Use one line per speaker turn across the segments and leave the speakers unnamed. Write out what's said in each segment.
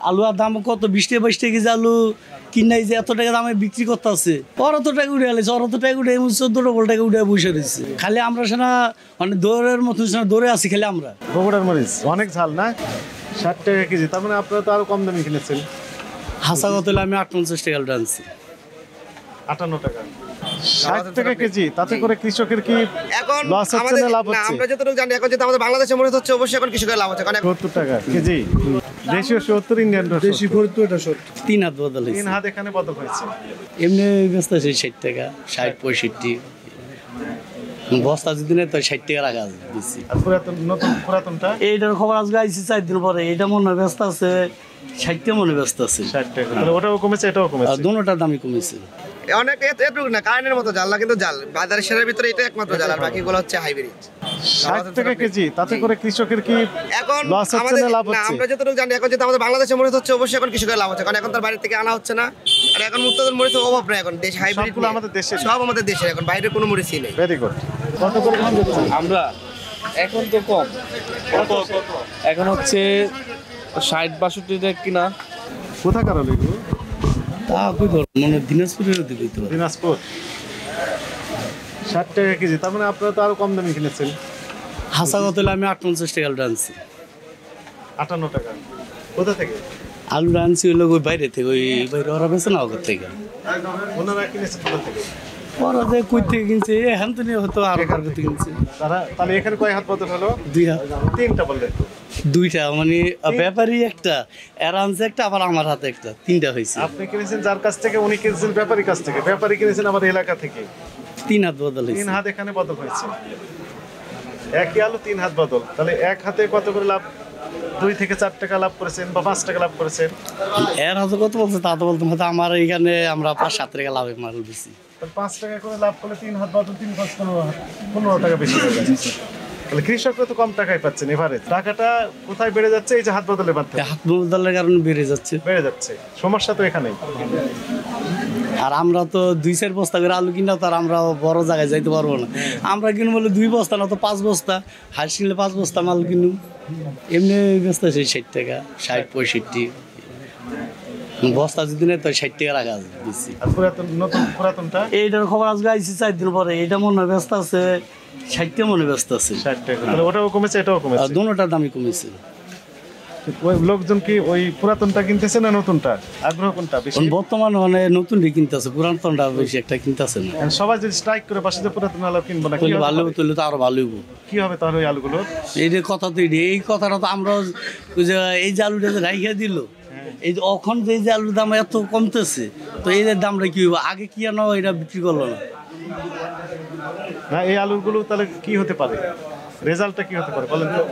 আলুর দাম কত 20-22 টাকা কেজি আলু কিনাই যে এত টাকা দামে বিক্রি করতে আছে ওর অত টাকা উঠে গেছে ওর অত টাকা উঠে 14 টাকা উঠে বসে রয়েছে খালি আমরা সেনা মানে দৌড়ের মতন দৌড়ে আছি খালি আমরা।
বগুড়ার মরিচ অনেক ঝাল না, 60 টাকা কেজি, তার মানে আপনারা তো আরো কম দামে কিনেছেন।
হাসা কত আমি 58 টাকা আনছি।
58 টাকা 60 টাকা কেজি, তাতে করে কৃষকের কি এখন লস হচ্ছে না লাভ হচ্ছে?
আমরা যতটুকু জানি এখন যেটা আমাদের বাংলাদেশে মরিচ হচ্ছে অবশ্যই এখন কৃষকের লাভ হচ্ছে, কারণ
70 টাকা কেজি দেশীয় 70, ইন্ডিয়ান দেশি
70 এটা 3 হাত বদল হয়েছে,
3 হাত এখানে বদল হয়েছে।
এমনি ব্যস্ত আছে 60 টাকা 60-65 বস্তা যদি নেই তো 60 টাকা রাখা দিচ্ছি।
আর পুরাতনটা
এইটার খবর আজকে আইসি 4 দিন পরে, এটা মনে হয় ব্যস্ত আছে 60 টাকা মনে ব্যস্ত আছে
60 টাকা, তাহলে ওটাও কমেছে এটাও কমেছে,
আর দুটোটার দামই কমেছে।
অনেক এটুকু না কারেন্টের মতো জাল না, কিন্তু জাল বাজারের সেরার ভিতরে এটা একমাত্র জাল, আর বাকিগুলো হচ্ছে হাইব্রিড।
60 টাকা কেজি, তাতে করে কৃষকের কি
এখন
লস হচ্ছে না লাভ হচ্ছে?
আমরা যতটুকু জানি এখন যেটা আমাদের বাংলাদেশে মরিচ হচ্ছে অবশ্যই এখন কৃষকের লাভ হচ্ছে, কারণ এখন তার বাইরে থেকে আনা হচ্ছে না, আর এখন মুক্তদের মরিচের অভাব নেই, এখন দেশ হাইব্রিড
সবগুলো আমাদের দেশে,
সব আমাদের দেশে, এখন বাইরের কোনো মরিচই নেই।
Very good. কত করে দাম দিচ্ছেন
আমরা? এখন তো কম, এখন হচ্ছে 60-62 টাকা কিনা।
কোথাকার হলো এগুলো?
তা কই ধর মনে দিনাজপুরের দিকে তো
দিনাজপুর। 60 টাকা কেজি, তার মানে আপনারা তো আরো কম দামে কিনেছেন।
হাসা কত আমি 58 টাকা আনছি।
58 টাকা কোথা থেকে?
আলু আনছি হলো ওই বাইরে থেকে, ওই বাইরে ওরা বেছে না ওখান থেকে,
ওনারা কিনেছেন কোথা থেকে?
ওরা যে কই থেকে কিনছে এখান থেকে হয়তো আরো কার থেকে কিনছে।
তারা তাহলে এখানে কয় হাত বদল হলো?
2 হাত।
3টা বললেন তো?
2টা মানে ব্যাপারী একটা, এর আনছে একটা, আবার আমার হাতে একটা, 3টা হয়েছে।
আপনি কিনেছেন যার কাছ থেকে, উনি কিনেছেন ব্যাপারীর কাছ থেকে, ব্যাপারী কিনেছেন আমার এলাকা থেকে।
3 হাত বদল
3
হয়েছে।
হাত এখানে বদল হয়েছে, একই আলু 3 হাত বদল, তাহলে এক হাতে কত করে লাভ? 2 থেকে 4 টাকা লাভ করেছেন বা 5 টাকা লাভ করেছেন।
এর হাতে কত বলছে তা তো বলতাম, হয়তো আমার এইখানে আমরা 5-7 টাকা লাভে মাল দিছি।
5 টাকা করে লাভ করলে 3 হাত বদল 15 টাকা বেশি হয়ে যাচ্ছে। তাহলে কৃষকরা তো কম টাকায় পাচ্ছেন, এভারেজ টাকাটা কোথায় বেড়ে যাচ্ছে? এই যে হাত বদলের মাধ্যমে
হাত বদলের কারণে বেড়ে যাচ্ছে।
বেড়ে যাচ্ছে, সমস্যা তো এখানেই।
আর আমরা তো 2-4 বস্তা করে আলু কিনা তো আর আমরা বড় জায়গায় যাইতে পারবো না, আমরা কিনবো বলে 2 বস্তা না তো 5 বস্তা, হাঁস কিনলে 5 বস্তা মাল কিনু। এমনি ব্যস্ত আছে 60 টাকা 60-65 বস্তা যদি নেই তো 60 টাকা রাখা দিচ্ছি।
আর পুরাতনটা
এইটার খবর আজকে আইসি 4 দিন পরে, এটা মনে হয় ব্যস্ত আছে 60 টাকা মনে ব্যস্ত আছে।
60 টাকা, তাহলে ওটাও কমেছে এটাও
আর
কমেছে।
দুটোটার দামই কমেছে।
ওই লোকজন কি ওই পুরাতনটা কিনতেছে না নতুনটা? আগ্রহ কোনটা বেশি?
বর্তমানে মানে নতুন কিনতেছে, পুরাতনটা বেশি একটা কিনতেছে না।
সবাই যদি স্ট্রাইক করে পাশে যে পুরাতন আলু কিনবো না, কি
তুললে
হবে?
ভালো তুললে তো আরো ভালো হইব।
কি হবে তাহলে ওই আলুগুলো?
এই যে কথা তো এই কথাটা তো আমরা ওই যে এই যে আলুটা যে রাইখা দিল, এই যে এখন যে আলুর দাম এত কমতেছে, তো এই যে দামটা কি হইব? আগে কি আনো এটা বিক্রি করলো না,
না এই আলুগুলো তাহলে কি হতে পারে, রেজাল্টটা কি হতে পারে বলেন তো?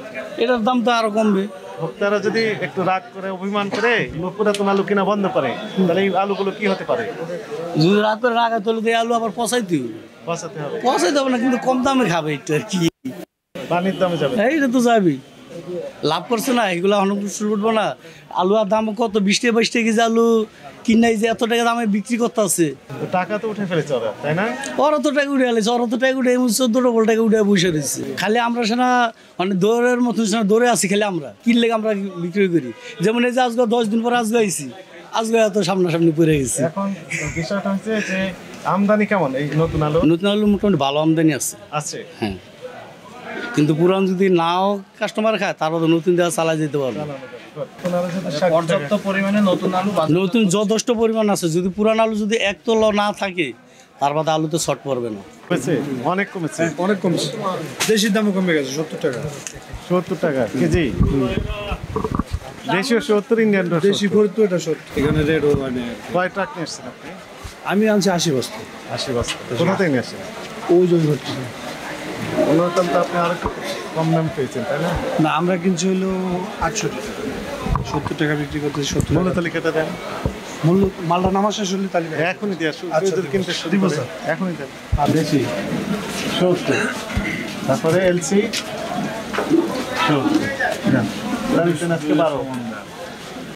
এটার দাম তো আরো কমবে।
ভোক্তারা যদি একটু রাগ করে অভিমান করে পুরাতন আলু কিনা বন্ধ করে, তাহলে এই আলুগুলো কি হতে পারে?
যদি রাত করে রাখা তুলে এই আলু আবার পচাইতে হবে,
পচাতে হবে,
পচাইতে হবে না কিন্তু কম দামে খাবে এটা আর কি,
পানির দামে যাবে।
এইটা তো যাবি লাভ করছে না, এগুলো শুরু উঠবো না। আলু আর দাম কত 20-22 টাকা কেজি আলু কিনাই যে এত টাকা দামে বিক্রি করতে আছে,
টাকা তো উঠে ফেলেছে ওরা, তাই না?
ওর অত টাকা উঠে গেছে, ওর অত টাকা উঠে 14 টাকা উঠে বসে রয়েছে খালি আমরা সেনা মানে দৌড়ের মতন দৌড়ে আছি খালি আমরা, কিনলে আমরা বিক্রি করি। যেমন এই যে আজকে 10 দিন পরে আজকে আইছি, আজকে এত সামনাসামনি পড়ে গেছি।
এখন বিষয়টা হচ্ছে যে আমদানি কেমন এই নতুন আলু?
নতুন আলু মোটামুটি ভালো আমদানি আছে।
আছে,
হ্যাঁ, কিন্তু পুরান যদি নাও কাস্টমার খায় তারপর তো নতুন দেওয়া চালাই যেতে পারবে।
পর্যাপ্ত পরিমাণে নতুন আলু
নতুন যথেষ্ট পরিমাণ আছে, যদি পুরান আলু যদি এক তোলা না থাকে তার বাদে আলু তো শর্ট পড়বে না।
কমেছে, অনেক কমেছে,
অনেক কমছে, দেশির দামও কমে গেছে 70 টাকা।
70 টাকা কেজি দেশীয় 70, ইন্ডিয়ান
দেশি ফরিদপুর এটা 70, এখানে রেট মানে।
কয় ট্রাক নিয়ে আসছেন আপনি?
আমি আনছি 80 বস্তা।
80 বস্তা। কোথা থেকে নিয়ে আসছেন?
ওই জন্য হচ্ছে
ওনার দাম তো আপনি আরো কম দাম পেয়েছেন, তাই না?
না, আমরা কিনছি হলো 68 টাকা, 70 টাকা বিক্রি করতেছি। 70
মূল্য তালিকাটা দেন,
মূল্য মালটা নামা শেষ হলে তালিকা
এখনই দিয়ে আসুন।
আচ্ছা,
যদি কিনতে শুরু
দিব
করে,
স্যার।
এখনই দেন। আর দেশি 70, তারপরে এলসি 70, আজকে 12।